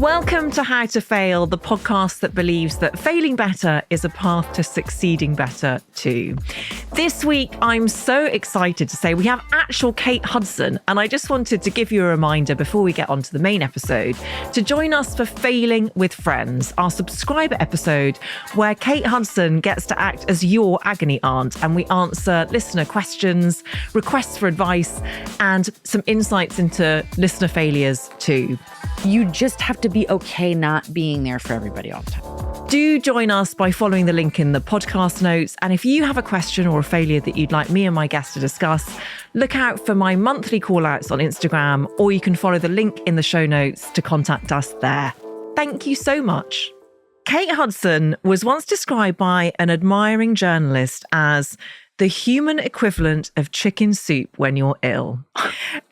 Welcome to How to Fail, the podcast that believes that failing better is a path to succeeding better too. This week, I'm so excited to say we have actual Kate Hudson, and I just wanted to give you a reminder before we get on to the main episode to join us for Failing with Friends, our subscriber episode where Kate Hudson gets to act as your agony aunt, and we answer listener questions, requests for advice, and some insights into listener failures too. You just have to be okay not being there for everybody all the time. Do join us by following the link in the podcast notes. And if you have a question or a failure that you'd like me and my guest to discuss, look out for my monthly call-outs on Instagram, or you can follow the link in the show notes to contact us there. Thank you so much. Kate Hudson was once described by an admiring journalist as the human equivalent of chicken soup when you're ill.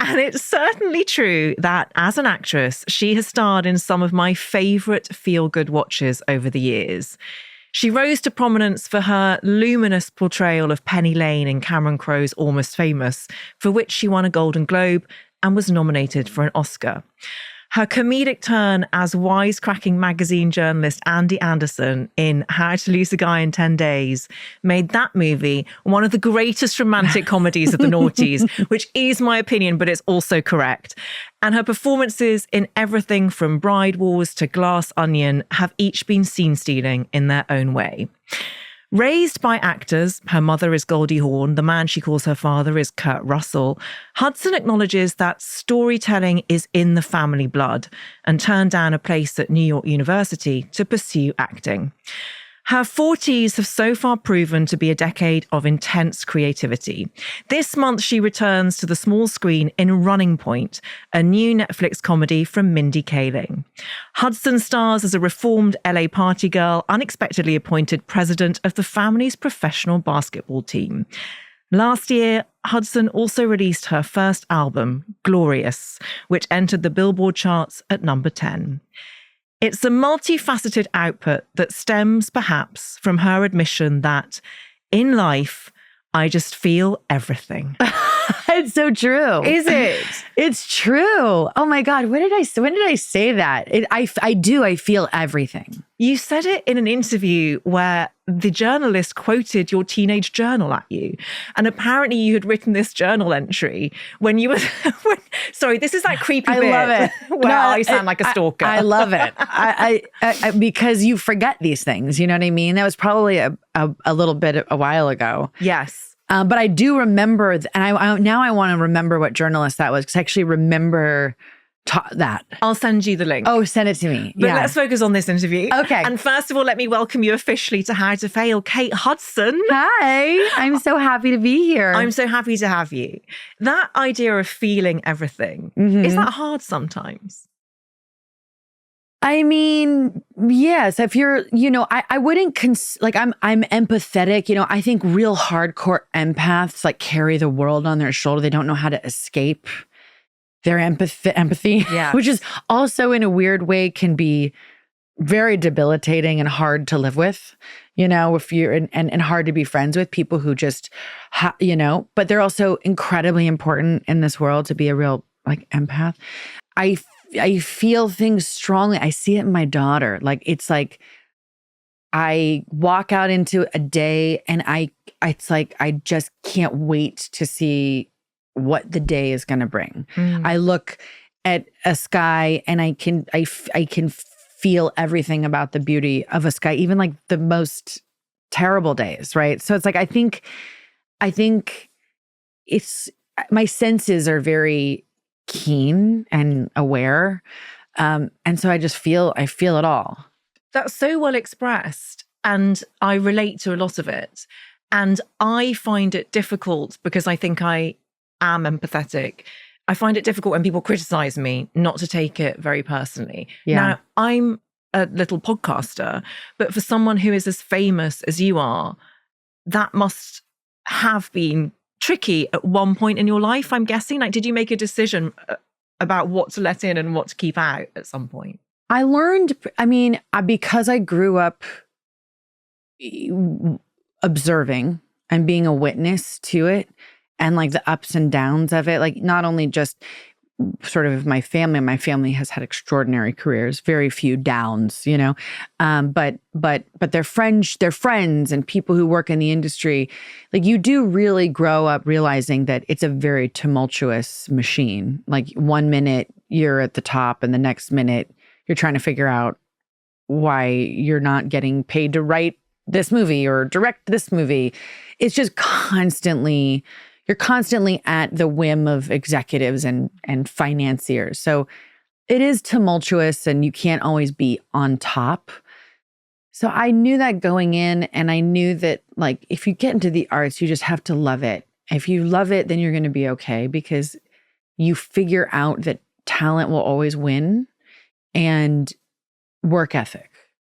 And it's certainly true that as an actress, she has starred in some of my favourite feel-good watches over the years. She rose to prominence for her luminous portrayal of Penny Lane in Cameron Crowe's Almost Famous, for which she won a Golden Globe and was nominated for an Oscar. Her comedic turn as wisecracking magazine journalist Andy Anderson in How to Lose a Guy in 10 Days made that movie one of the greatest romantic comedies of the noughties, which is my opinion, but it's also correct. And her performances in everything from Bride Wars to Glass Onion have each been scene-stealing in their own way. Raised by actors, her mother is Goldie Hawn, the man she calls her father is Kurt Russell, Hudson acknowledges that storytelling is in the family blood and turned down a place at New York University to pursue acting. Her 40s have so far proven to be a decade of intense creativity. This month, she returns to the small screen in Running Point, a new Netflix comedy from Mindy Kaling. Hudson stars as a reformed LA party girl, unexpectedly appointed president of the family's professional basketball team. Last year, Hudson also released her first album, Glorious, which entered the Billboard charts at number 10. It's a multifaceted output that stems perhaps from her admission that in life, I just feel everything. It's so true. Is it? It's true. Oh my God. When did I say that? I do. I feel everything. You said it in an interview where the journalist quoted your teenage journal at you. And apparently you had written this journal entry when you were, sorry, this is that creepy bit. I love it. Where I sound like a stalker. I love it. I because you forget these things. You know what I mean? That was probably a little bit a while ago. Yes. But I do remember, and now I want to remember what journalist that was, because I actually remember that. I'll send you the link. Oh, send it to me. But let's focus on this interview. Okay. And first of all, let me welcome you officially to How to Fail, Kate Hudson. Hi, I'm so happy to be here. I'm so happy to have you. That idea of feeling everything, is that hard sometimes? I mean, yes, if you're, I wouldn't, I'm empathetic. I think real hardcore empaths like carry the world on their shoulder. They don't know how to escape their empathy, which is also in a weird way can be very debilitating and hard to live with, if you're, and hard to be friends with people who just, but they're also incredibly important in this world to be a real empath. I feel things strongly. I see it in my daughter. It's like I walk out into a day and it's like I just can't wait to see what the day is going to bring. I look at a sky and I can feel everything about the beauty of a sky, even the most terrible days, right? So it's I think it's my senses are very keen and aware. And so I feel it all. That's so well expressed. And I relate to a lot of it. And I find it difficult because I think I am empathetic. I find it difficult when people criticize me not to take it very personally. Yeah. Now, I'm a little podcaster, but for someone who is as famous as you are, that must have been tricky at one point in your life, I'm guessing. Did you make a decision about what to let in and what to keep out at some point? I learned, because I grew up observing and being a witness to it and the ups and downs of it, not only just sort of my family has had extraordinary careers, very few downs, but they're friends and people who work in the industry. Like, you do really grow up realizing that it's a very tumultuous machine. Like, 1 minute you're at the top and the next minute you're trying to figure out why you're not getting paid to write this movie or direct this movie. It's just you're constantly at the whim of executives and financiers. So it is tumultuous and you can't always be on top. So I knew that going in, and I knew that, like, if you get into the arts, you just have to love it. If you love it, then you're going to be okay, because you figure out that talent will always win, and work ethic.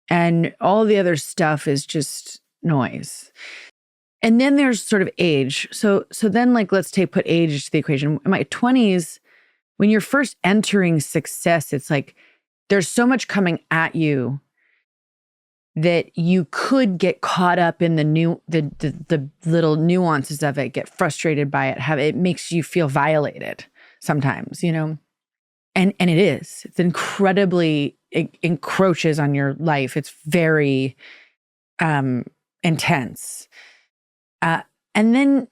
And all the other stuff is just noise. And then there's sort of age. So then, like, let's put age to the equation. In my 20s, when you're first entering success, it's like there's so much coming at you that you could get caught up in the little nuances of it, get frustrated by it, it makes you feel violated sometimes, and it is. It's incredibly, it encroaches on your life. It's very intense. And then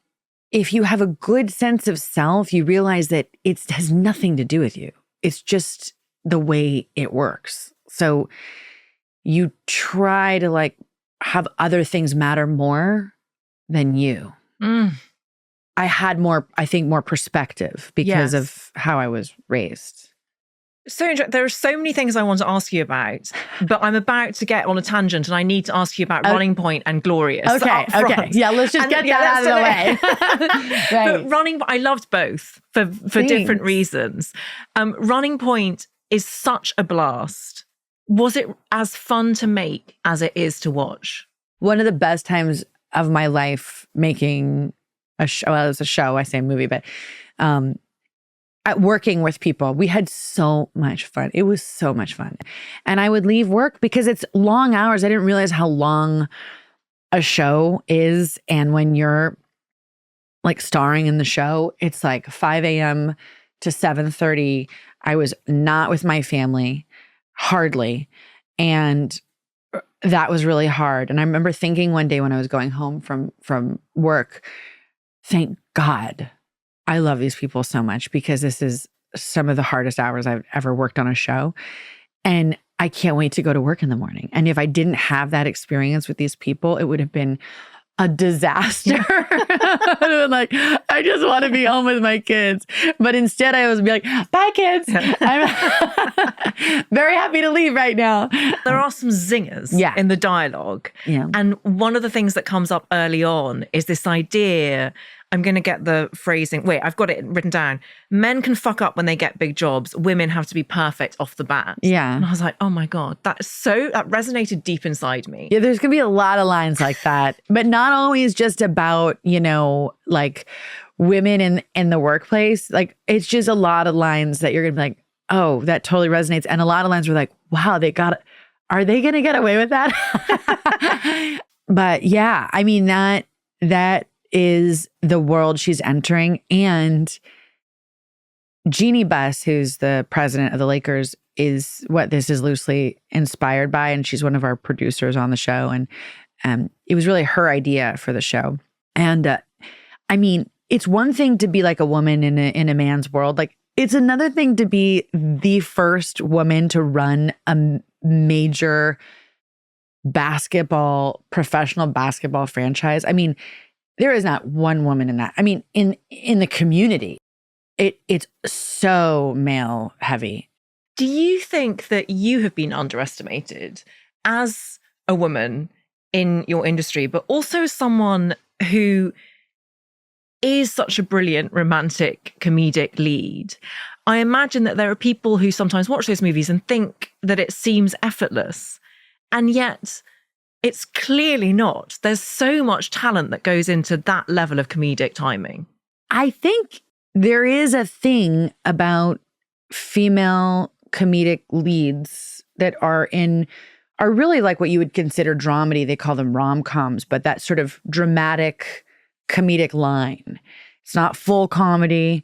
if you have a good sense of self, you realize that it has nothing to do with you. It's just the way it works. So you try to, like, have other things matter more than you. I had more perspective because of how I was raised. So there are so many things I want to ask you about, but I'm about to get on a tangent and I need to ask you about Running Point and Glorious. Okay. Yeah, let's just get that out of the way. Right. But I loved both for different reasons. Running Point is such a blast. Was it as fun to make as it is to watch? One of the best times of my life making a show. Well, it was a show, I say movie, but at working with people. We had so much fun. It was so much fun. And I would leave work because it's long hours. I didn't realize how long a show is. And when you're, like, starring in the show, it's like 5 a.m. to 7:30. I was not with my family, hardly. And that was really hard. And I remember thinking one day when I was going home from work, thank God I love these people so much, because this is some of the hardest hours I've ever worked on a show. And I can't wait to go to work in the morning. And if I didn't have that experience with these people, it would have been a disaster. Like, I just want to be home with my kids. But instead I was be like, bye kids. I'm very happy to leave right now. There are some zingers in the dialogue. Yeah. And one of the things that comes up early on is this idea, I'm going to get the phrasing. Wait, I've got it written down. Men can fuck up when they get big jobs. Women have to be perfect off the bat. Yeah. And I was like, oh my God, that resonated deep inside me. Yeah, there's going to be a lot of lines like that, but not always just about, like, women in the workplace. Like, it's just a lot of lines that you're going to be like, oh, that totally resonates. And a lot of lines were like, wow, are they going to get away with that? But yeah, I mean, that is the world she's entering. And Jeannie Buss, who's the president of the Lakers, is what this is loosely inspired by. And she's one of our producers on the show. And it was really her idea for the show. And I mean, it's one thing to be like a woman in a man's world. Like, it's another thing to be the first woman to run a major professional basketball franchise. I mean, there is not one woman in that. I mean, in the community, it's so male heavy. Do you think that you have been underestimated as a woman in your industry, but also as someone who is such a brilliant romantic comedic lead? I imagine that there are people who sometimes watch those movies and think that it seems effortless, and yet it's clearly not. There's so much talent that goes into that level of comedic timing. I think there is a thing about female comedic leads that are really like what you would consider dramedy. They call them rom-coms, but that sort of dramatic comedic line. It's not full comedy.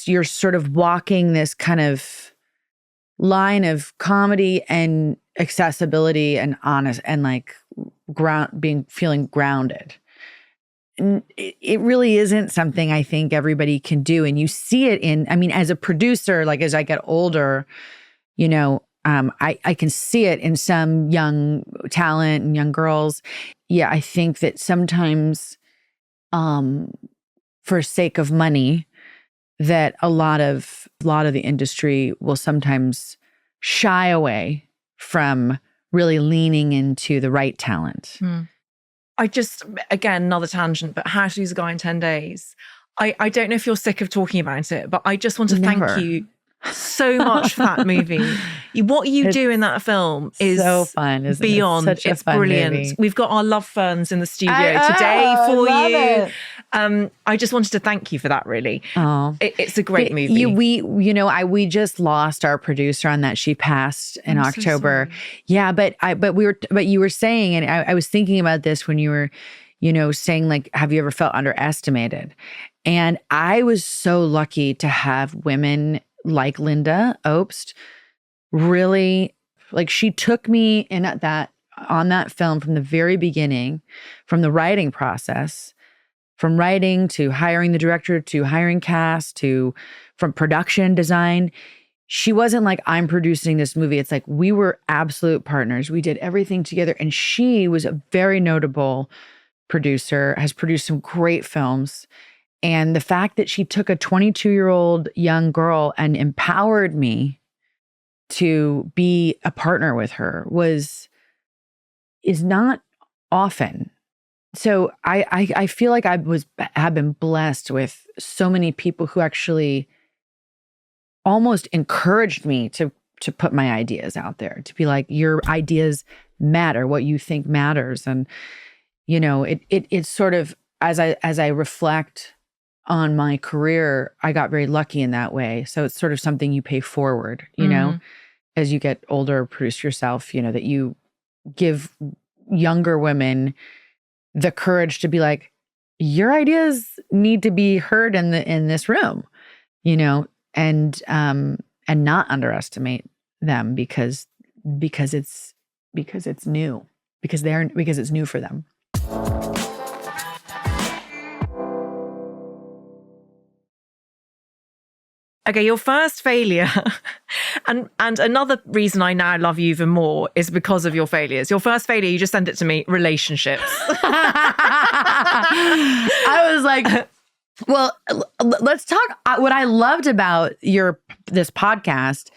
you're sort of walking this kind of line of comedy and accessibility and honest and like feeling grounded. And it really isn't something I think everybody can do. And you see it as a producer, like as I get older, I can see it in some young talent and young girls. Yeah, I think that sometimes for sake of money, that a lot of the industry will sometimes shy away from really leaning into the right talent. I just, again, another tangent, but How to Lose a Guy in 10 Days. I don't know if you're sick of talking about it, but I just want to thank you so much for that movie. What you do in that film is so fun, isn't beyond. It? It's brilliant. Movie. We've got our love ferns in the studio today for you. I just wanted to thank you for that. Really, it's a great movie. We just lost our producer on that. She passed in October. So yeah, but you were saying, and I was thinking about this when you were, saying like, have you ever felt underestimated? And I was so lucky to have women like Linda Obst, really, like she took me in on that film from the very beginning, from the writing process, from writing to hiring the director, to hiring cast, from production design. She wasn't like, I'm producing this movie. It's like we were absolute partners. We did everything together. And she was a very notable producer, has produced some great films. And the fact that she took a 22-year-old young girl and empowered me to be a partner with her is not often. So I feel like have been blessed with so many people who actually almost encouraged me to put my ideas out there, to be like, your ideas matter, what you think matters. And it's sort of, as I reflect on my career, I got very lucky in that way. So it's sort of something you pay forward, as you get older, produce yourself, that you give younger women the courage to be like, your ideas need to be heard in this room, and not underestimate them because it's new, because it's new for them. Okay, your first failure, and another reason I now love you even more is because of your failures. Your first failure, you just sent it to me, relationships. I was like, well, let's talk. What I loved about this podcast,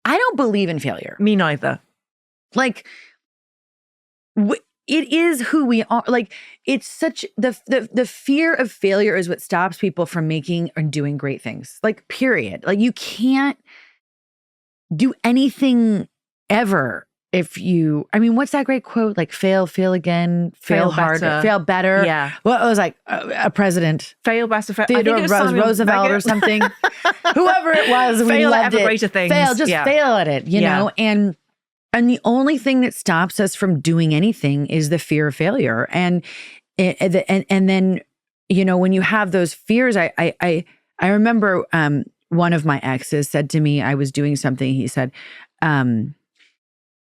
I don't believe in failure. Me neither. Like, it is who we are. Like, it's such the fear of failure is what stops people from making or doing great things. Like, period. Like, you can't do anything ever if what's that great quote? Like, fail again, fail harder, better. Fail better. Yeah. Well, it was like a president. Fail better. Theodore Roosevelt or something. Whoever it was. Fail at ever greater things. Fail at it, you know? And the only thing that stops us from doing anything is the fear of failure. And then, when you have those fears, I remember one of my exes said to me, I was doing something. He said,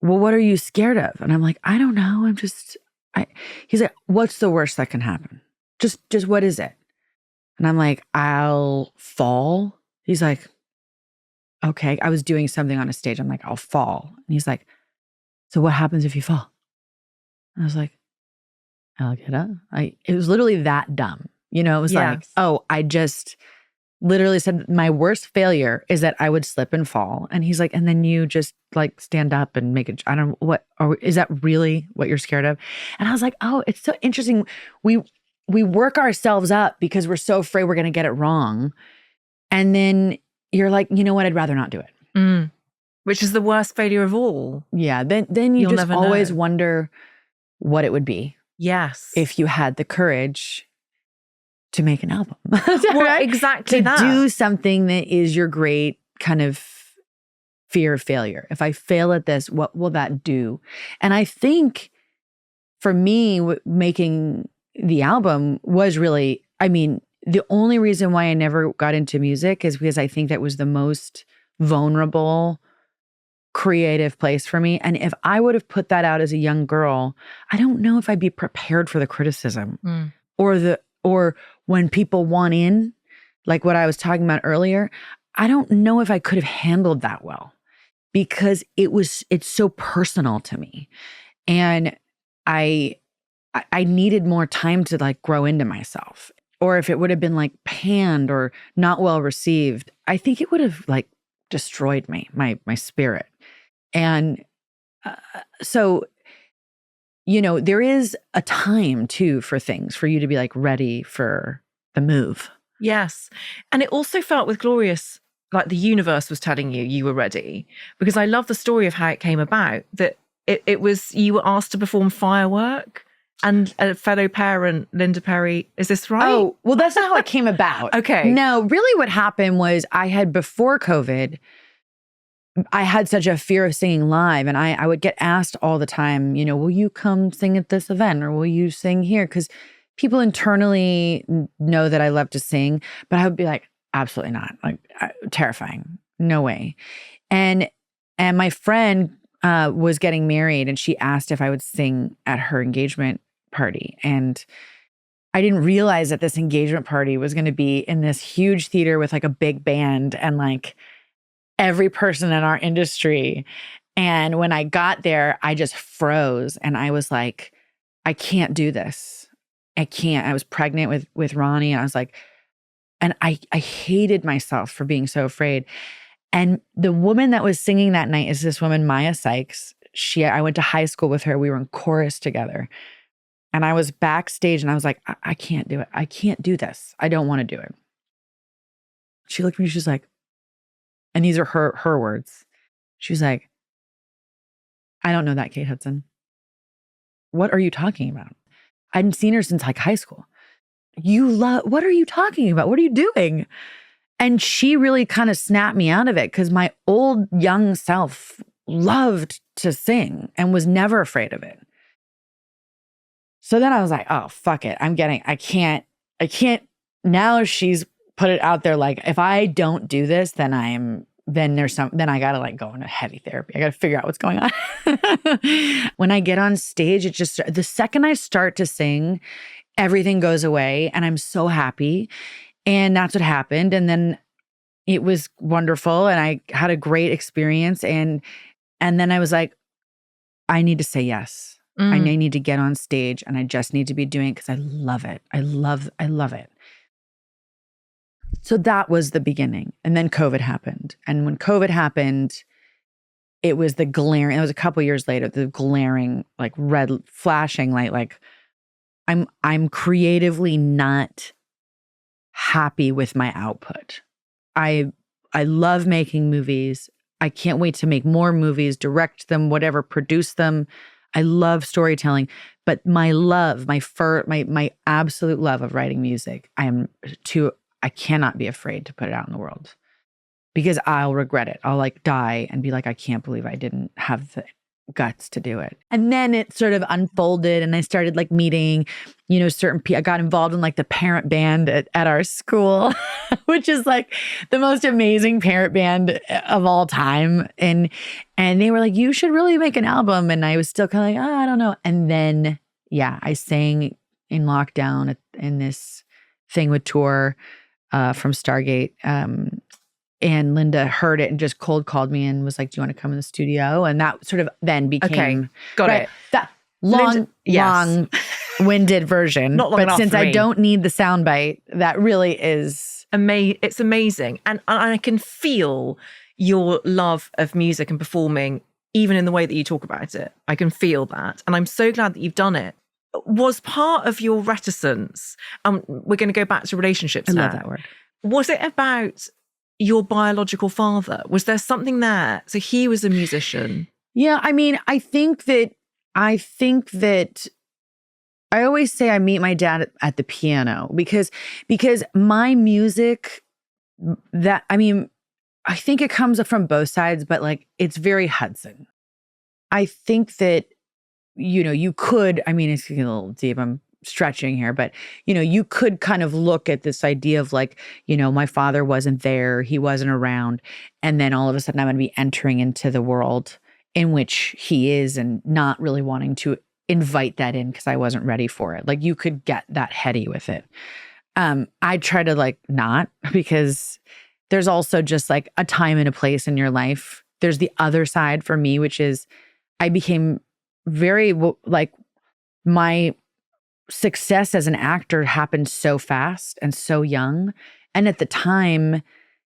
well, what are you scared of? And I'm like, I don't know. He's like, what's the worst that can happen? Just what is it? And I'm like, I'll fall. He's like, okay. I was doing something on a stage. I'm like, I'll fall. And he's like, so what happens if you fall? And I was like, I'll get up. It was literally that dumb. It was like, oh, I just literally said my worst failure is that I would slip and fall. And he's like, and then you just like stand up and make it, I don't know what, or is that really what you're scared of? And I was like, oh, it's so interesting. We work ourselves up because we're so afraid we're going to get it wrong. And then you're like, you know what? I'd rather not do it. Mm. Which is the worst failure of all. Yeah. Then you'll just always wonder what it would be. Yes. If you had the courage to make an album. Well, right? exactly that. To do something that is your great kind of fear of failure. If I fail at this, what will that do? And I think for me, making the album was really, the only reason why I never got into music is because I think that was the most vulnerable, creative place for me. And if I would have put that out as a young girl, I don't know if I'd be prepared for the criticism or when people want in, like what I was talking about earlier. I don't know if I could have handled that well because it's so personal to me. And I needed more time to like grow into myself. Or if it would have been like panned or not well received, I think it would have like destroyed me, my spirit. And so, there is a time too for things, for you to be like ready for the move. Yes. And it also felt with Glorious, like the universe was telling you were ready, because I love the story of how it came about, that it was, you were asked to perform Firework and a fellow parent, Linda Perry. Is this right? Oh, well, that's not how it came about. Okay. No, really what happened was before COVID, I had such a fear of singing live, and I would get asked all the time, will you come sing at this event or will you sing here? Because people internally know that I love to sing, but I would be like, absolutely not. Like terrifying. No way. And my friend was getting married and she asked if I would sing at her engagement party. And I didn't realize that this engagement party was going to be in this huge theater with like a big band and like every person in our industry. And when I got there, I just froze and I was like, I can't do this. I can't. I was pregnant with Ronnie. And I was like, and I hated myself for being so afraid. And the woman that was singing that night is this woman, Maya Sykes. I went to high school with her. We were in chorus together. And I was backstage and I was like, I can't do it. I can't do this. I don't want to do it. She looked at me, she's like, and these are her words. She was like, I don't know that Kate Hudson. What are you talking about? I hadn't seen her since like high school. What are you talking about? What are you doing? And she really kind of snapped me out of it because my old young self loved to sing and was never afraid of it. So then I was like, oh, fuck it. I can't. Now she's put it out there like, if I don't do this, then I gotta like go into heavy therapy. I gotta figure out what's going on. When I get on stage, the second I start to sing, everything goes away and I'm so happy. And that's what happened. And then it was wonderful and I had a great experience. And then I was like, I need to say yes. I need to get on stage and I just need to be doing it because I love it. I love it. So that was the beginning. And then COVID happened. And when COVID happened, it was it was a couple years later, the glaring, like red flashing light, like I'm creatively not happy with my output. I love making movies. I can't wait to make more movies, direct them, whatever, produce them. I love storytelling, but my love, my absolute love of writing music, I cannot be afraid to put it out in the world because I'll regret it. I'll like die and be like, I can't believe I didn't have the guts to do it. And then it sort of unfolded and I started like meeting, certain people. I got involved in like the parent band at our school, which is like the most amazing parent band of all time. And they were like, you should really make an album. And I was still kind of like, I don't know. And then, I sang in lockdown in this thing with Tour from Stargate. And Linda heard it and just cold called me and was like, do you want to come in the studio? And that sort of then became... Okay, got it. That long-winded version. Not long enough since for I me. Don't need the soundbite, that really is... It's amazing. And I can feel your love of music and performing, even in the way that you talk about it. I can feel that. And I'm so glad that you've done it. Was part of your reticence, we're going to go back to relationships now. I love that word. Was it about your biological father? Was there something there? So he was a musician. Yeah, I mean, I think that I always say I meet my dad at the piano because my music, I think it comes from both sides, but like it's very Hudson. I think that, you could, it's getting a little deep. I'm stretching here, but you could kind of look at this idea of like, my father wasn't there, he wasn't around, and then all of a sudden I'm going to be entering into the world in which he is and not really wanting to invite that in because I wasn't ready for it. Like you could get that heady with it. I try to like not, because there's also just like a time and a place in your life. There's the other side for me, which is I became very like my success as an actor happened so fast and so young. And at the time,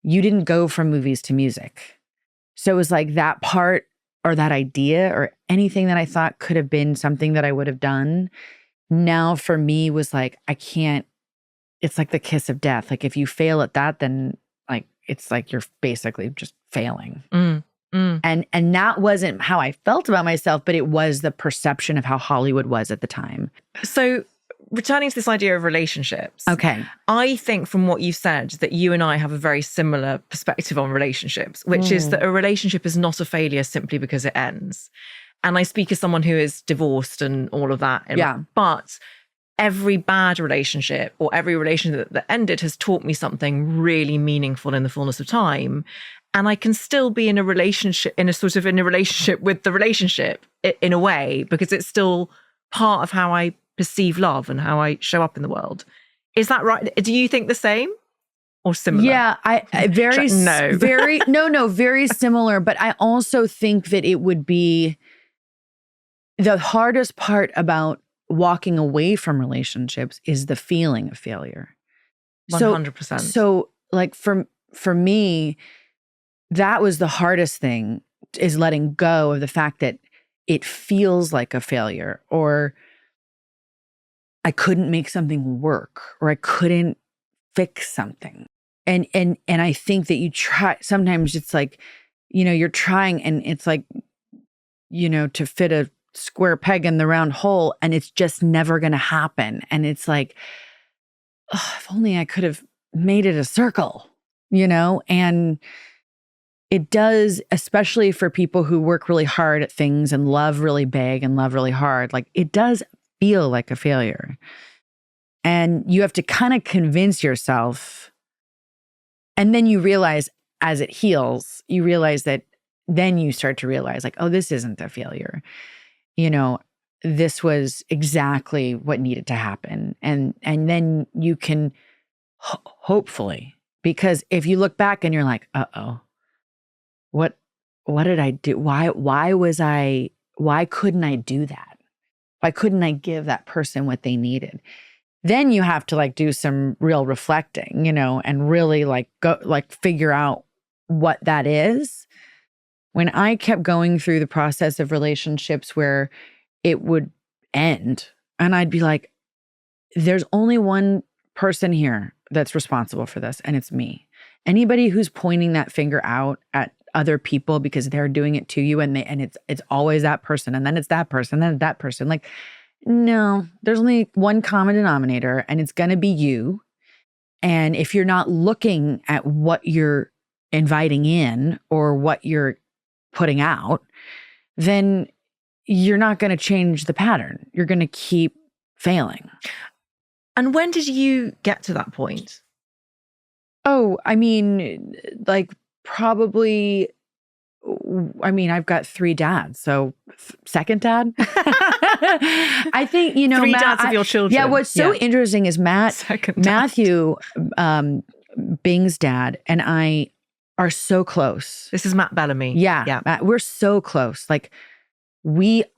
you didn't go from movies to music. So it was like that part or that idea or anything that I thought could have been something that I would have done. Now for me was like, I can't, it's like the kiss of death. Like if you fail at that, then like, it's like you're basically just failing. And that wasn't how I felt about myself, but it was the perception of how Hollywood was at the time. So returning to this idea of relationships. Okay. I think from what you said that you and I have a very similar perspective on relationships, which is that a relationship is not a failure simply because it ends. And I speak as someone who is divorced and all of that. But every bad relationship or every relationship that ended has taught me something really meaningful in the fullness of time. And I can still be in a relationship, in a relationship with the relationship in a way, because it's still part of how I perceive love and how I show up in the world. Is that right? Do you think the same or similar? Yeah, I very similar. But I also think that it would be the hardest part about walking away from relationships is the feeling of failure. 100%. So like for me, that was the hardest thing, is letting go of the fact that it feels like a failure, or I couldn't make something work, or I couldn't fix something. And I think that you try, sometimes it's like, you're trying and it's like, to fit a square peg in the round hole, and it's just never going to happen. And it's like, oh, if only I could have made it a circle, and it does, especially for people who work really hard at things and love really big and love really hard, like it does feel like a failure. And you have to kind of convince yourself. And then you realize as it heals, you realize that then you start to realize like, oh, this isn't a failure. This was exactly what needed to happen. And then you can hopefully, because if you look back and you're like, uh-oh, what did I do? Why couldn't I do that? Why couldn't I give that person what they needed? Then you have to like do some real reflecting, and really like go like figure out what that is. When I kept going through the process of relationships where it would end and I'd be like, there's only one person here that's responsible for this, and it's me. Anybody who's pointing that finger out at other people because they're doing it to you, and it's always that person, and then it's that person, then it's that person. Like, no, there's only one common denominator, and it's going to be you. And if you're not looking at what you're inviting in or what you're putting out, then you're not going to change the pattern. You're going to keep failing. And when did you get to that point? Oh, I mean, like probably, I've got 3 dads. So second dad. I think, 3 dads of your children. Yeah. What's so interesting is Matthew, Bing's dad, and I are so close. This is Matt Bellamy. Yeah. Matt, we're so close. Like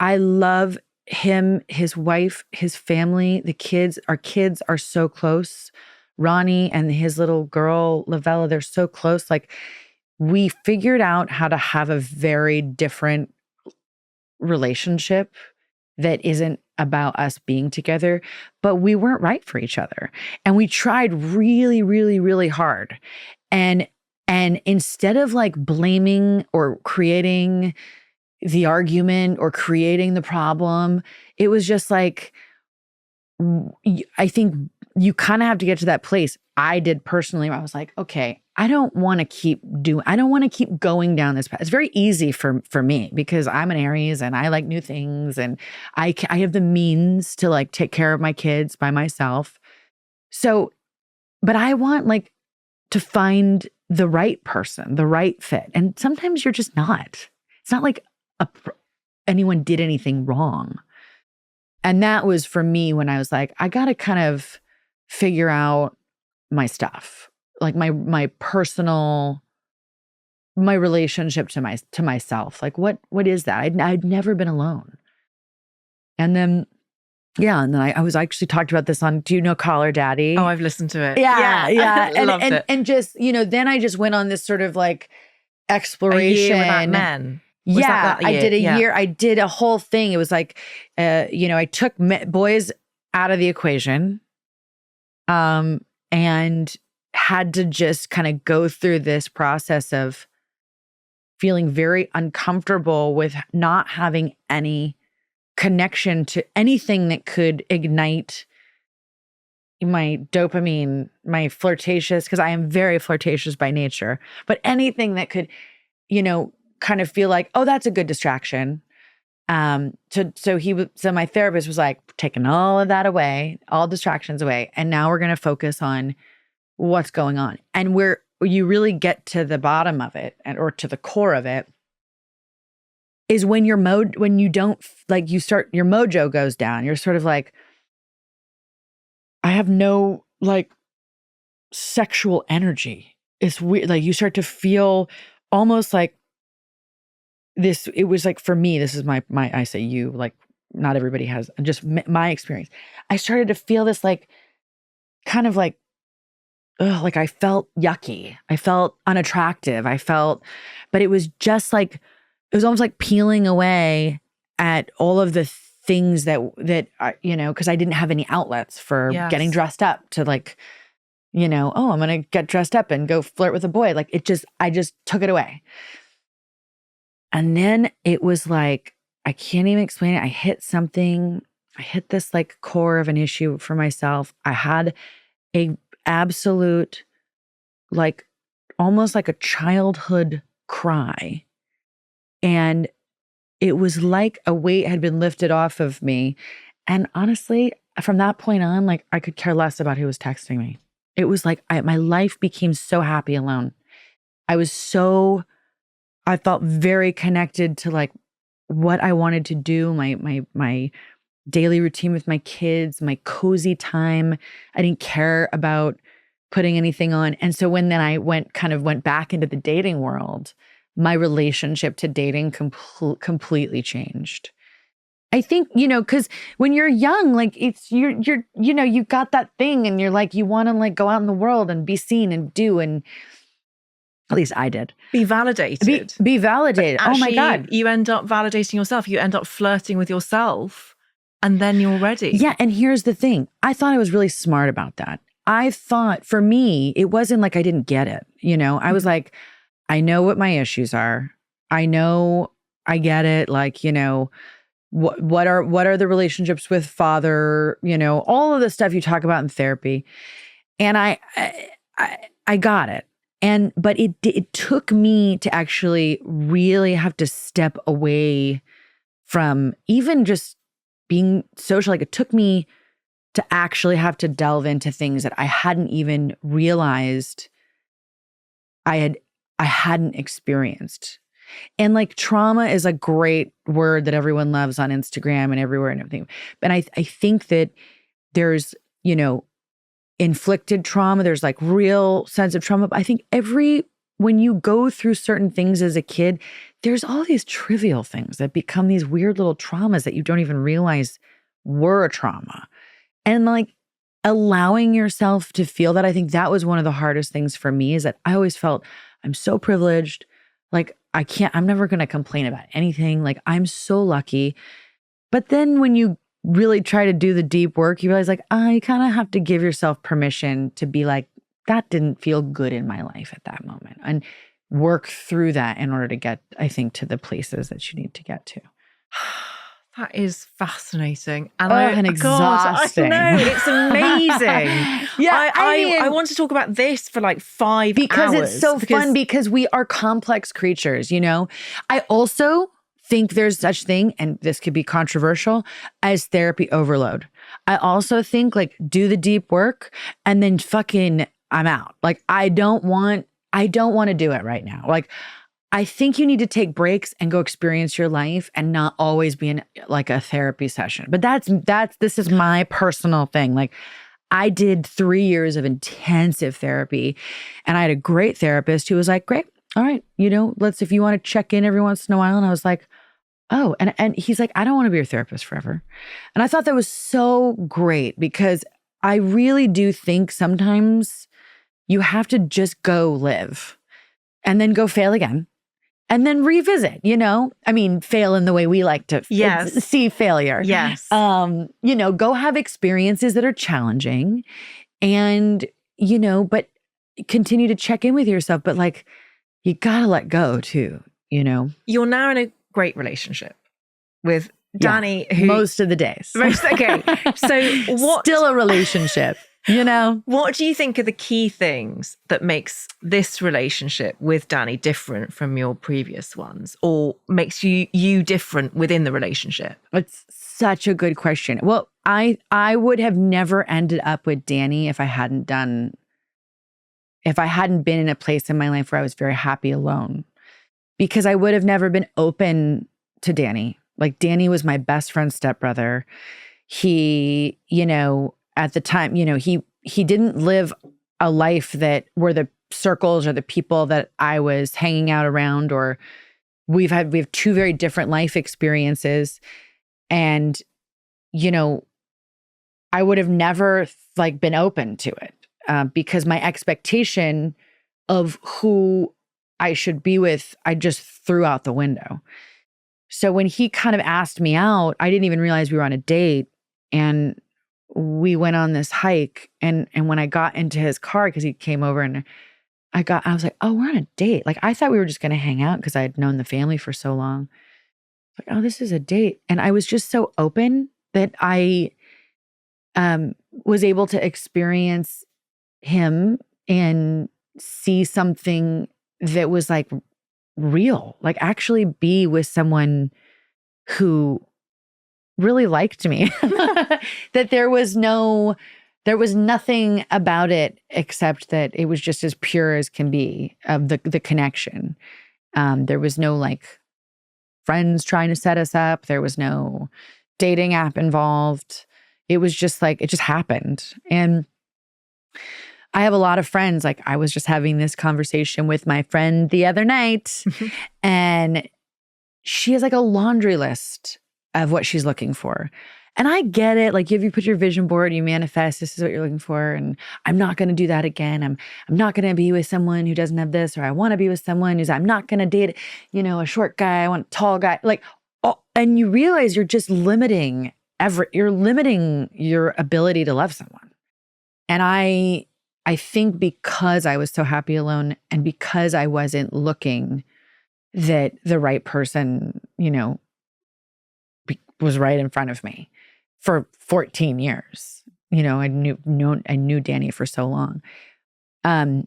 I love him, his wife, his family, the kids. Our kids are so close. Ronnie and his little girl, Lavella, they're so close. Like we figured out how to have a very different relationship that isn't about us being together, but we weren't right for each other. And we tried really, really, really hard. And instead of like blaming or creating the argument or creating the problem, it was just like, I think you kind of have to get to that place. I did personally where I was like, okay, I don't want to keep going down this path. It's very easy for me because I'm an Aries and I like new things and I have the means to like take care of my kids by myself. So, but I want like to find the right person, the right fit. And sometimes you're just not. It's not like anyone did anything wrong. And that was for me when I was like, I got to kind of figure out my stuff, like my personal, my relationship to myself. Like what is that? I'd never been alone. And then, yeah. And then I was actually talked about this on, do you know Call Her Daddy? Oh, I've listened to it. Yeah. Loved it. And just, then I just went on this sort of like exploration. A year without men. I did a year. I did a whole thing. It was like, I took boys out of the equation, and had to just kind of go through this process of feeling very uncomfortable with not having any connection to anything that could ignite my dopamine, my flirtatious, because I am very flirtatious by nature, but anything that could, kind of feel like, oh, that's a good distraction. So my therapist was like, taking all of that away, all distractions away. And now we're going to focus on what's going on. And where you really get to the bottom of it or to the core of it is when your mojo goes down. You're sort of like, I have no like sexual energy. It's weird. Like you start to feel almost like this. It was like, for me, this is my, I say you, like not everybody has, just my experience. I started to feel this like, kind of like, like I felt yucky. I felt unattractive. But it was just like, it was almost like peeling away at all of the things that because I didn't have any outlets for getting dressed up to like, oh, I'm going to get dressed up and go flirt with a boy. Like I just took it away. And then it was like, I can't even explain it. I hit this like core of an issue for myself. I had a absolute, like almost like a childhood cry. And it was like a weight had been lifted off of me. And honestly, from that point on, like I could care less about who was texting me. It was like my life became so happy alone. I felt very connected to like what I wanted to do, my daily routine with my kids, my cozy time. I didn't care about putting anything on. And so when then I went back into the dating world, my relationship to dating completely changed. I think, because when you're young, like it's, you got that thing and you're like, you want to like go out in the world and be seen and do, and at least I did. Be validated. Be validated. Actually, oh my God. You end up validating yourself. You end up flirting with yourself and then you're ready. Yeah. And here's the thing. I thought I was really smart about that. I thought for me, it wasn't like I didn't get it. I was like, I know what my issues are. I know I get it. Like, what are the relationships with father, all of the stuff you talk about in therapy. And I got it. But it took me to actually really have to step away from even just being social. Like it took me to actually have to delve into things that I hadn't even realized I hadn't experienced. And like trauma is a great word that everyone loves on Instagram and everywhere and everything. But I think that there's, inflicted trauma, there's like real sense of trauma. But I think when you go through certain things as a kid, there's all these trivial things that become these weird little traumas that you don't even realize were a trauma. And like allowing yourself to feel that, I think that was one of the hardest things for me, is that I always felt I'm so privileged. Like I'm never going to complain about anything. Like I'm so lucky. But then when you really try to do the deep work, you realize like, you kind of have to give yourself permission to be like, that didn't feel good in my life at that moment, and work through that in order to get, I think, to the places that you need to get to. That is fascinating. And and exhausting. I know, it's amazing. Yeah, I want to talk about this for like 5 because hours. It's so fun because we are complex creatures, you know? I also think there's such thing, and this could be controversial, as therapy overload. I also think like do the deep work and then fucking I'm out. Like I don't want to do it right now. Like I think you need to take breaks and go experience your life and not always be in like a therapy session. But this is my personal thing. Like I did 3 years of intensive therapy and I had a great therapist who was like, great. All right. You know, if you want to check in every once in a while. And I was like, oh, and he's like, I don't want to be your therapist forever. And I thought that was so great because I really do think sometimes you have to just go live and then go fail again. And then revisit, you know? I mean, fail in the way we like to see failure. Yes. You know, go have experiences that are challenging and, you know, but continue to check in with yourself. But like, you gotta let go too, you know? You're now in a great relationship with Dani. Who most of the days. Okay. So what? Still a relationship. You know, what do you think are the key things that makes this relationship with Dani different from your previous ones, or makes you different within the relationship? It's such a good question. Well, I would have never ended up with Dani if I hadn't been in a place in my life where I was very happy alone, because I would have never been open to Dani. Like Dani was my best friend's stepbrother. He, you know, at the time, you know, he didn't live a life that were the circles or the people that I was hanging out around, or we have 2 very different life experiences. And, you know, I would have never like been open to it because my expectation of who I should be with, I just threw out the window. So when he kind of asked me out, I didn't even realize we were on a date. And we went on this hike, and when I got into his car, because he came over and I was like, oh, we're on a date. Like I thought we were just going to hang out because I had known the family for so long. Like, oh, this is a date. And I was just so open that I was able to experience him and see something that was like real, like actually be with someone who really liked me. That there was nothing about it except that it was just as pure as can be of the connection. There was no like friends trying to set us up. There was no dating app involved. It was just like, it just happened. And I have a lot of friends. Like I was just having this conversation with my friend the other night and she has like a laundry list of what she's looking for. And I get it. Like if you put your vision board, you manifest, this is what you're looking for. And I'm not going to do that again. I'm not going to be with someone who doesn't have this, or I want to be with someone I'm not going to date, you know, a short guy. I want a tall guy. Like, oh, and you realize you're just limiting your ability to love someone. And I think because I was so happy alone and because I wasn't looking, that the right person, you know, was right in front of me for 14 years. You know, I knew Dani for so long. And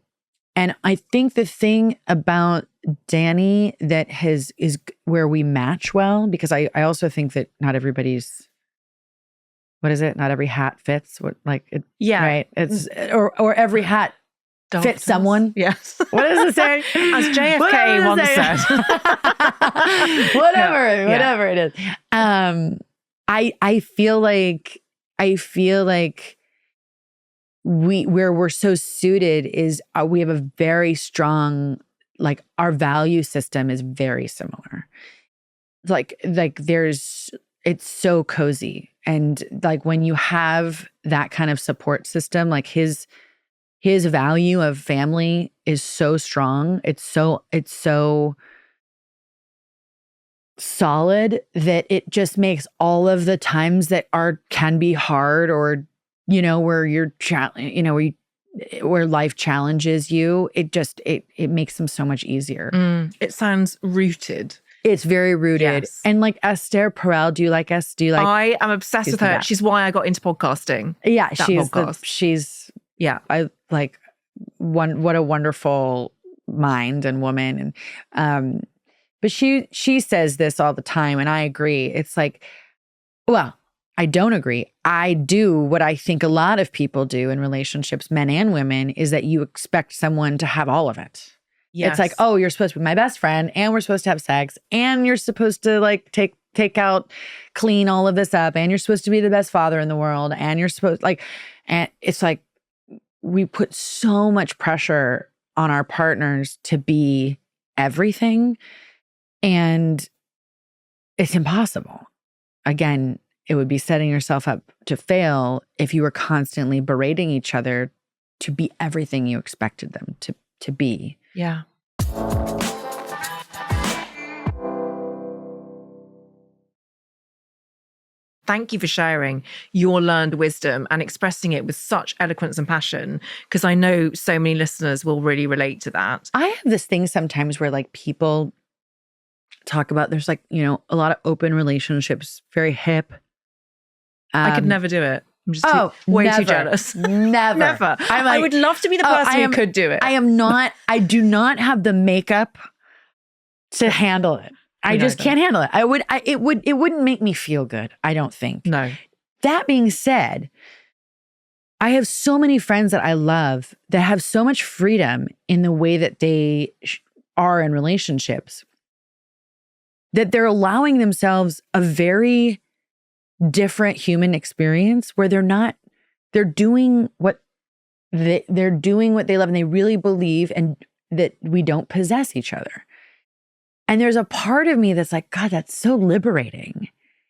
I think the thing about Dani that is where we match well, because I also think that not everybody's, what is it? Not every hat fits. What like it, yeah, right? It's or every hat fits someone. Yes. What does it say? As JFK once said. Whatever it is. I feel like where we're so suited is we have a very strong, like our value system is very similar. Like it's so cozy. And like when you have that kind of support system, like his value of family is so strong. It's so solid that it just makes all of the times that can be hard, or, you know, where where life challenges you, it makes them so much easier. It sounds rooted. It's very rooted. Yes. And like Esther Perel, do you like us? Do you like? I am obsessed with her. She's why I got into podcasting. Yeah, That she's I like what a wonderful mind and woman. And but she says this all the time, and I agree. It's like, well, I don't agree. I do what I think a lot of people do in relationships, men and women, is that you expect someone to have all of it. Yes. It's like, oh, you're supposed to be my best friend, and we're supposed to have sex, and you're supposed to like take out, clean all of this up, and you're supposed to be the best father in the world, and you're supposed and it's like we put so much pressure on our partners to be everything, and it's impossible. Again, it would be setting yourself up to fail if you were constantly berating each other to be everything you expected them to be. Yeah. Thank you for sharing your learned wisdom and expressing it with such eloquence and passion, because I know so many listeners will really relate to that. I have this thing sometimes where like people talk about, there's like, a lot of open relationships, very hip. I could never do it. I'm just way too jealous. Never. Never. I would love to be the person who could do it. I do not have the makeup to handle it. I just can't handle it. It wouldn't make me feel good, I don't think. No. That being said, I have so many friends that I love that have so much freedom in the way that they are in relationships, that they're allowing themselves a very different human experience where they're doing what they love, and they really believe and that we don't possess each other. And there's a part of me that's like, God, that's so liberating.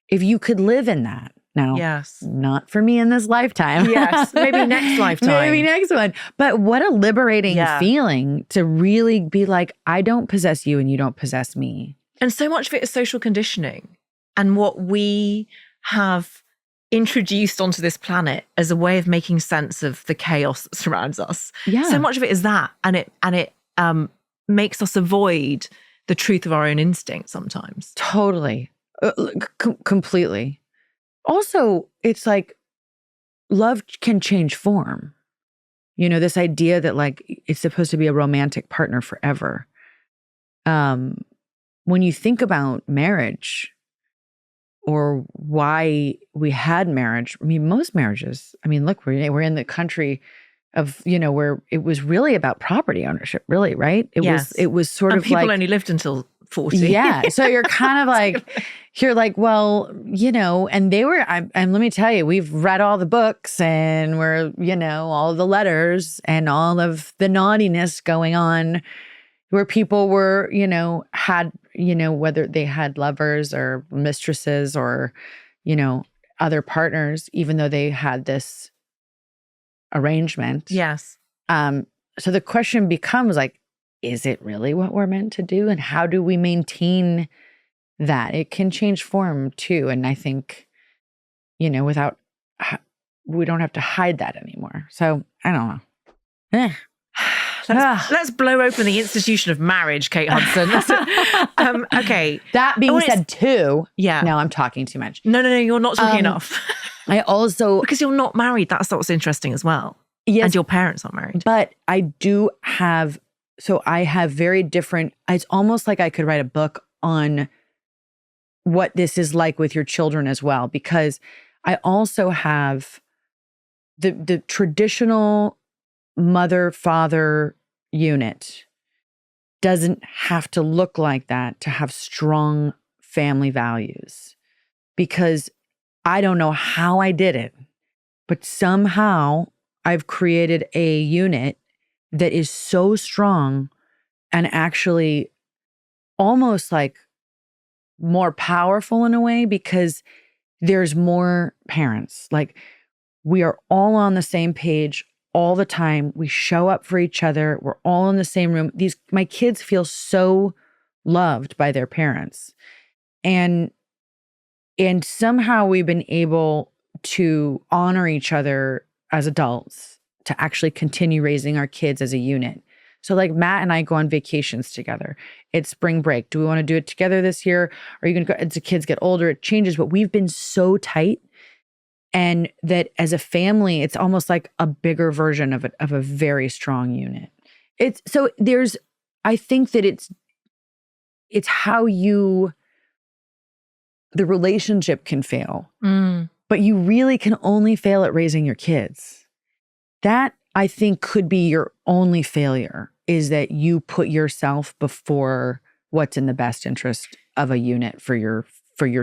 If you could live in that. Now, yes, not for me in this lifetime. Yes, maybe next lifetime. Maybe next one. But what a liberating feeling to really be like, I don't possess you and you don't possess me. And so much of it is social conditioning and what we have introduced onto this planet as a way of making sense of the chaos that surrounds us. Yeah. So much of it is that, and it makes us avoid the truth of our own instinct sometimes. Totally. Completely. Also, it's like love can change form. This idea that like it's supposed to be a romantic partner forever. When you think about marriage or why we had marriage, I mean, most marriages, I mean, look, we're in the country of, where it was really about property ownership, really, right? It was sort of people like only lived until 40. Yeah. So you're kind of like, you're like, well, and they were, and let me tell you, we've read all the books and we're, all the letters and all of the naughtiness going on where people were, had, whether they had lovers or mistresses or, other partners, even though they had this arrangement. Yes. So the question becomes like, is it really what we're meant to do? And how do we maintain that? It can change form too. And I think, we don't have to hide that anymore. So I don't know. Let's blow open the institution of marriage, Kate Hudson. Okay. That being said too. Yeah. No, I'm talking too much. No, you're not talking enough. I also... Because you're not married. That's what's interesting as well. Yes. And your parents aren't married. But I do have... So I have very different... It's almost like I could write a book on what this is like with your children as well. Because I also have the traditional mother-father unit doesn't have to look like that to have strong family values. Because I don't know how I did it, but somehow I've created a unit that is so strong and actually almost like more powerful in a way because there's more parents. Like we are all on the same page all the time. We show up for each other. We're all in the same room. My kids feel so loved by their parents. And somehow we've been able to honor each other as adults to actually continue raising our kids as a unit. So like Matt and I go on vacations together. It's spring break. Do we want to do it together this year? Are you going to go? As the kids get older, it changes, but we've been so tight. And that as a family, it's almost like a bigger version of a very strong unit. I think that it's how the relationship can fail, but you really can only fail at raising your kids. That I think could be your only failure, is that you put yourself before what's in the best interest of a unit for your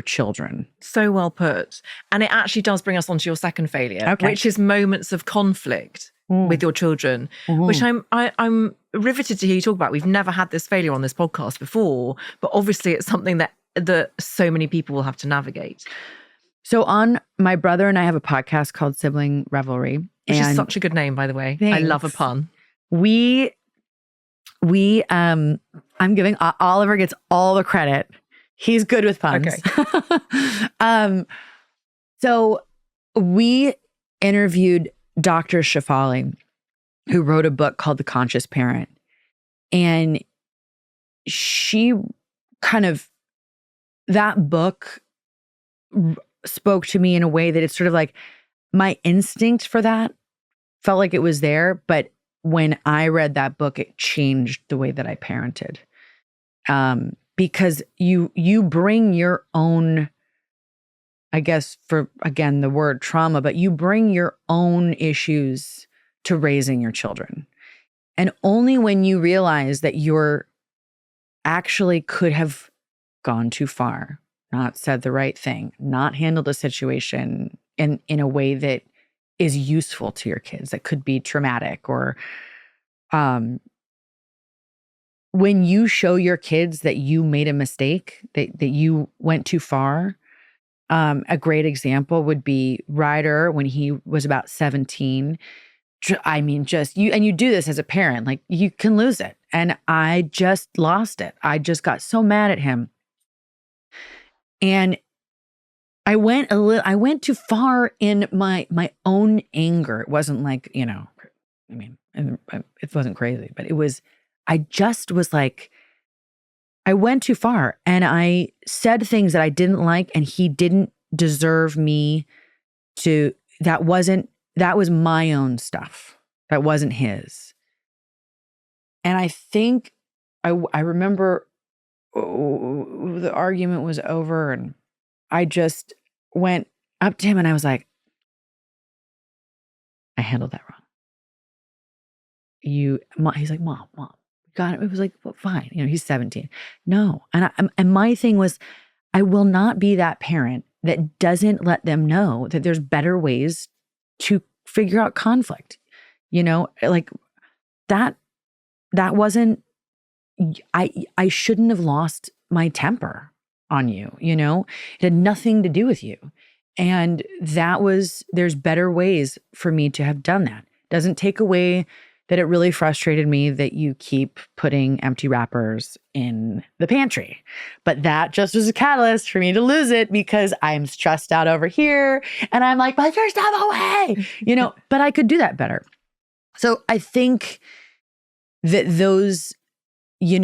children. So well put. And it actually does bring us on to your second failure, which is moments of conflict with your children, which I'm riveted to hear you talk about. We've never had this failure on this podcast before, but obviously it's something that so many people will have to navigate. So my brother and I have a podcast called Sibling Revelry. Which is such a good name, by the way. Thanks. I love a pun. I'm giving Oliver gets all the credit. He's good with puns. Okay. So we interviewed Dr. Shafali, who wrote a book called The Conscious Parent. And she that book spoke to me in a way that it's sort of like my instinct for that felt like it was there. But when I read that book, it changed the way that I parented. Because you bring your own, I guess, for, again, the word trauma, but you bring your own issues to raising your children. And only when you realize that you're actually could have gone too far, not said the right thing, not handled a situation in a way that is useful to your kids, that could be traumatic, or when you show your kids that you made a mistake, that you went too far. A great example would be Ryder when he was about 17. I mean, you do this as a parent, like you can lose it. And I just lost it. I just got so mad at him. And I went too far in my own anger. It wasn't like, it wasn't crazy, but I just was like, I went too far and I said things that I didn't like, and he didn't deserve me to, that was my own stuff. That wasn't his. And I think I remember the argument was over, and I just went up to him and I was like, I handled that wrong. He's like, Mom, got it. It was like, well, fine. He's 17. No. And my thing was, I will not be that parent that doesn't let them know that there's better ways to figure out conflict. Like that wasn't, I shouldn't have lost my temper on you, it had nothing to do with you. And there's better ways for me to have done that. Doesn't take away that it really frustrated me that you keep putting empty wrappers in the pantry. But that just was a catalyst for me to lose it, because I'm stressed out over here and I'm like, put your stuff away, but I could do that better. So I think that those, you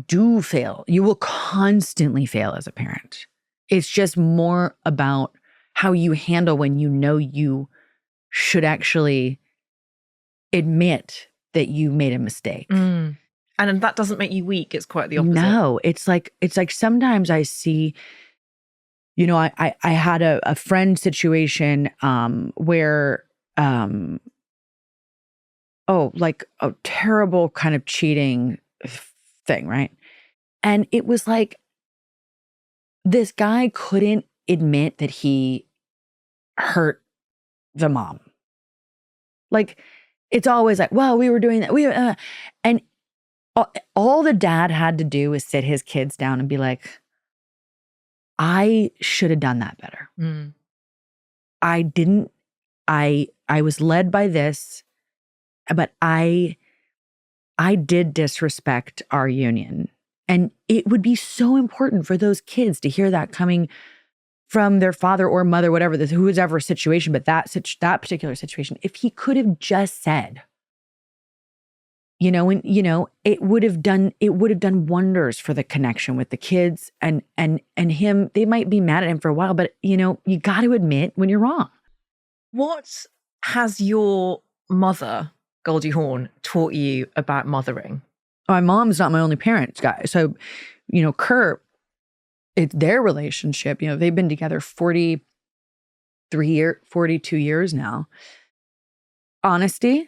do fail. You will constantly fail as a parent. It's just more about how you handle when you should actually admit that you made a mistake. And that doesn't make you weak. It's quite the opposite. No, it's like sometimes I see, I had a friend situation where like a terrible kind of cheating thing, right? And it was like this guy couldn't admit that he hurt the mom. Like, it's always like, well, we were doing that. And all the dad had to do was sit his kids down and be like, I should have done that better. I didn't. I was led by this, but I did disrespect our union. And it would be so important for those kids to hear that coming from their father or mother, whatever, whoever situation, but that particular situation, if he could have just said, it would have done wonders for the connection with the kids and him. They might be mad at him for a while, but you got to admit when you're wrong. What has your mother, Goldie Hawn, taught you about mothering? My mom's not my only parent, guys. So, Kurt, it's their relationship. They've been together 42 years now. Honesty,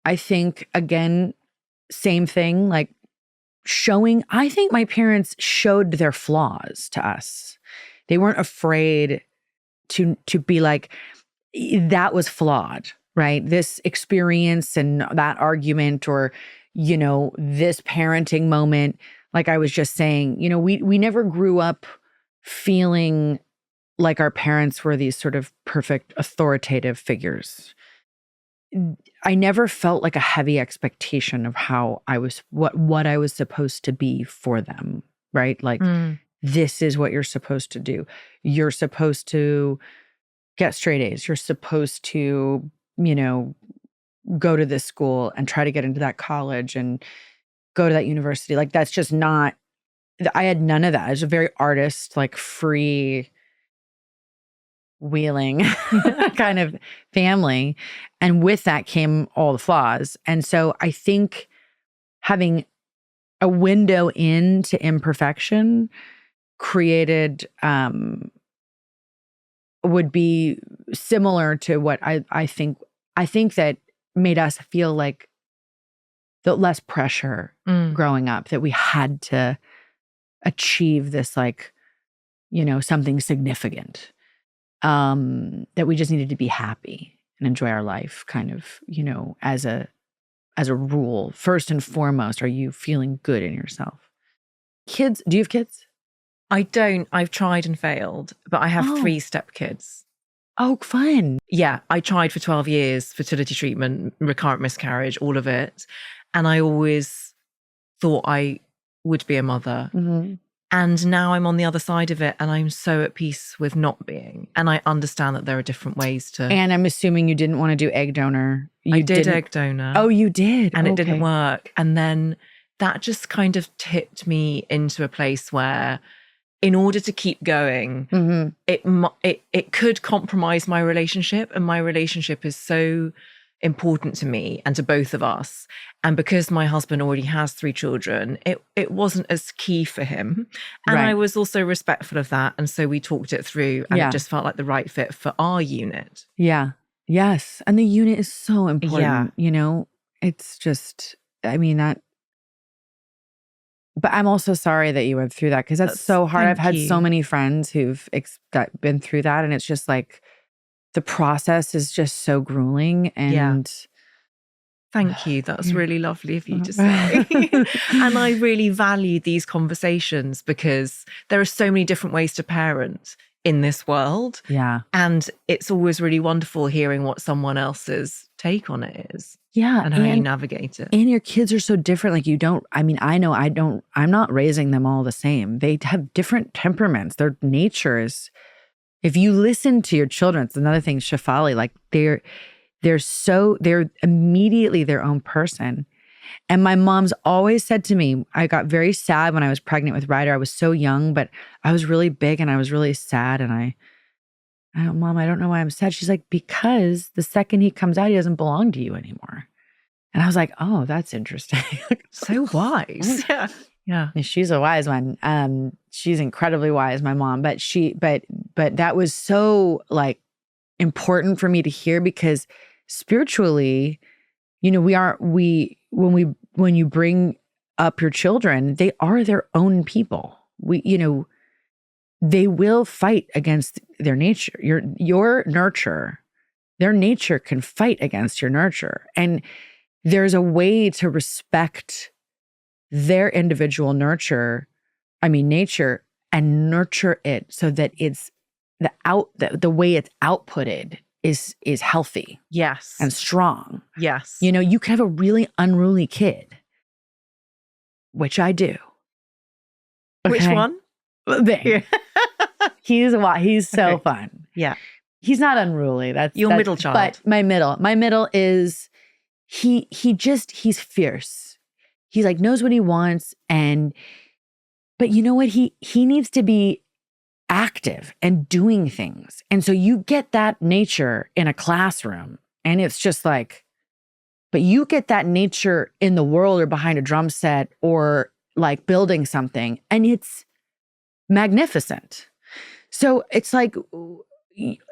I think, again, same thing, like I think my parents showed their flaws to us. They weren't afraid to be like, that was flawed, right? This experience and that argument or, this parenting moment, like I was just saying, we never grew up feeling like our parents were these sort of perfect authoritative figures. I never felt like a heavy expectation of how I was, what I was supposed to be for them, right? Like, this is what you're supposed to do. You're supposed to get straight A's. You're supposed to, go to this school and try to get into that college and go to that university. Like, that's just not, I had none of that. I was a very artist, like free wheeling kind of family. And with that came all the flaws. And so I think having a window into imperfection created, would be similar to what I think that made us feel like the less pressure growing up, that we had to achieve this, like, something significant, that we just needed to be happy and enjoy our life kind of, as a rule. First and foremost, are you feeling good in yourself? Kids, do you have kids? I don't. I've tried and failed, but I have 3 stepkids. Oh, fun. Yeah, I tried for 12 years, fertility treatment, recurrent miscarriage, all of it. And I always thought I would be a mother. Mm-hmm. And now I'm on the other side of it and I'm so at peace with not being. And I understand that there are different ways to. And I'm assuming you didn't want to do egg donor. I did egg donor. Oh, you did? And it didn't work. And then that just kind of tipped me into a place where, in order to keep going, it could compromise my relationship. And my relationship is so important to me and to both of us. And because my husband already has 3 children, it wasn't as key for him. And I was also respectful of that. And so we talked it through and it just felt like the right fit for our unit. Yeah. Yes. And the unit is so important. It's just, that. But I'm also sorry that you went through that, because that's so hard. I've had so many friends who've been through that, and it's just like the process is just so grueling. And thank you. That's really lovely of you to say. And I really value these conversations because there are so many different ways to parent in this world. Yeah. And it's always really wonderful hearing what someone else's take on it is. Yeah. And how you navigate it. And your kids are so different. Like I'm not raising them all the same. They have different temperaments. Their natures. If you listen to your children, it's another thing, Shefali, like they're immediately their own person. And my mom's always said to me, I got very sad when I was pregnant with Ryder. I was so young, but I was really big and I was really sad. And Mom, I don't know why I'm sad. She's like, because the second he comes out, he doesn't belong to you anymore. And I was like, oh, that's interesting. So wise. Yeah. Yeah. She's a wise one. She's incredibly wise, my mom. But that was so like important for me to hear, because spiritually, when you bring up your children, they are their own people. They will fight against their nature. Your nurture, their nature can fight against your nurture. And there's a way to respect their individual nature, and nurture it so that it's the way it's outputted is healthy. Yes. And strong. Yes. You can have a really unruly kid, which I do. Okay? Which one? He's so fun. Yeah. He's not unruly. That's your middle child. But my middle is he's fierce. He's like knows what he wants, but you know what? He needs to be active and doing things. And so you get that nature in a classroom, and it's just like, but you get that nature in the world or behind a drum set or like building something, and it's magnificent. So it's like,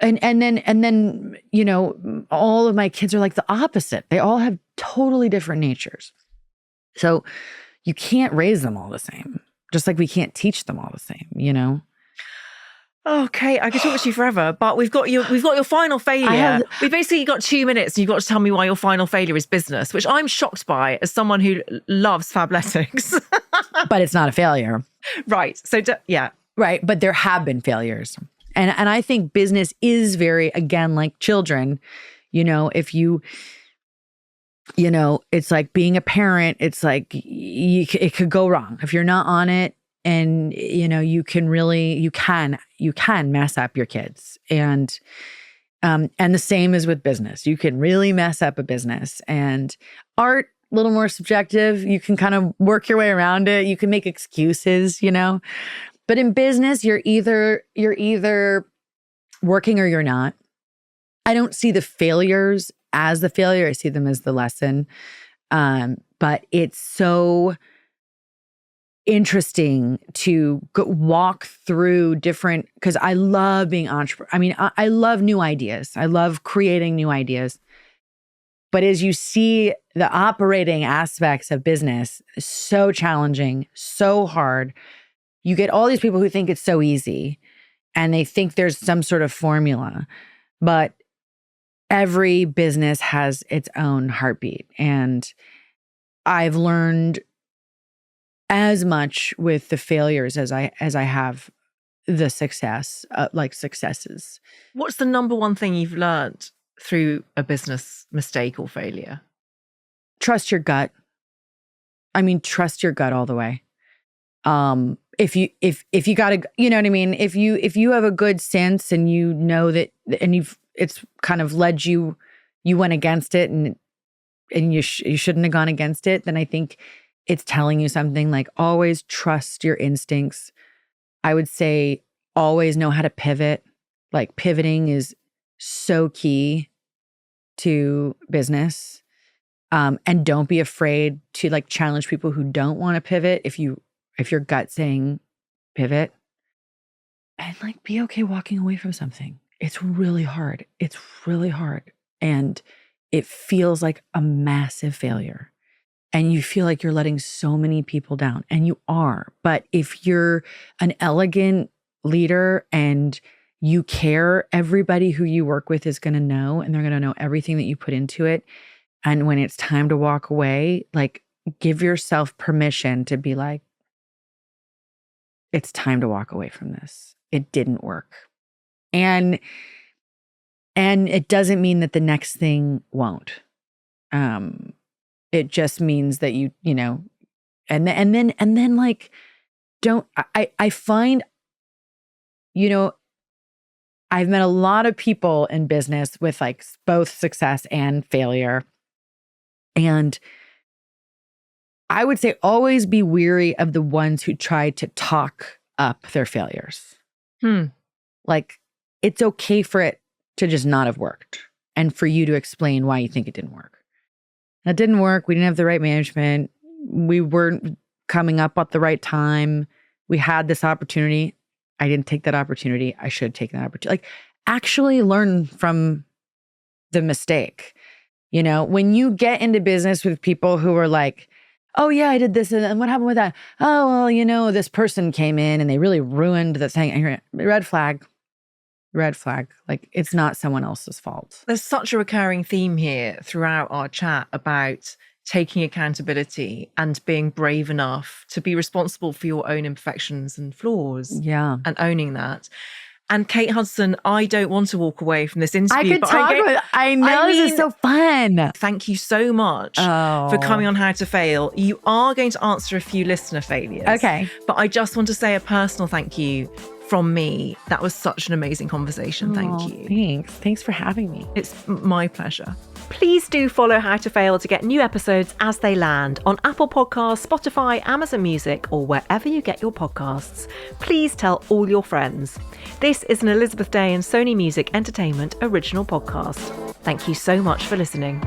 and then, you know, all of my kids are like the opposite. They all have totally different natures. So you can't raise them all the same, just like we can't teach them all the same, you know? Okay, I could talk to you forever, but we've got your final failure. We've basically got 2 minutes, and you've got to tell me why your final failure is business, which I'm shocked by as someone who loves Fabletics. But it's not a failure. Right. So, yeah. Right. But there have been failures. And I think business is very, again, like children, you know, if you know, it's like being a parent, it's like it could go wrong if you're not on it. And, you know, you can mess up your kids. And the same is with business. You can really mess up a business. And art, a little more subjective. You can kind of work your way around it. You can make excuses, you know. But in business, you're either working or you're not. I don't see the failures as the failure. I see them as the lesson. But it's so interesting to walk through different, because I love being entrepreneur. I mean, I love new ideas. I love creating new ideas. But as you see the operating aspects of business, so challenging, so hard. You get all these people who think it's so easy and they think there's some sort of formula, but every business has its own heartbeat. And I've learned as much with the failures as I have the successes. What's the number one thing you've learned through a business mistake or failure? Trust your gut. I mean, trust your gut all the way. If you gotta, you know what I mean? If you have a good sense and you know that, and it's kind of led you went against it and you shouldn't have gone against it, then I think it's telling you something. Like, always trust your instincts. I would say always know how to pivot. Like, pivoting is so key to business. And don't be afraid to like challenge people who don't want to pivot. If your gut's saying pivot, and like be okay walking away from something. It's really hard. It's really hard. And it feels like a massive failure. And you feel like you're letting so many people down, and you are. But if you're an elegant leader and you care, everybody who you work with is going to know, and they're going to know everything that you put into it. And when it's time to walk away, like, give yourself permission to be like, it's time to walk away from this. It didn't work. And it doesn't mean that the next thing won't. It just means that you know, and then like, I find, you know, I've met a lot of people in business with like both success and failure. And I would say always be weary of the ones who try to talk up their failures. Like, it's okay for it to just not have worked and for you to explain why you think it didn't work. That didn't work. We didn't have the right management. We weren't coming up at the right time. We had this opportunity. I didn't take that opportunity. I should have taken that opportunity. Like, actually learn from the mistake. You know, when you get into business with people who are like, oh yeah, I did this, and what happened with that? Oh, well, you know, this person came in and they really ruined the thing. Red flag. Like, it's not someone else's fault. There's such a recurring theme here throughout our chat about taking accountability and being brave enough to be responsible for your own imperfections and flaws. Yeah. And owning that. And Kate Hudson, I don't want to walk away from this interview. I know this is so fun. Thank you so much for coming on How to Fail. You are going to answer a few listener failures. Okay. But I just want to say a personal thank you from me, that was such an amazing conversation. Thank you. Thanks for having me. It's my pleasure. Please do follow How to Fail to get new episodes as they land on Apple Podcasts, Spotify, Amazon Music, or wherever you get your podcasts. Please tell all your friends. This is an Elizabeth Day and Sony Music Entertainment original podcast. Thank you so much for listening.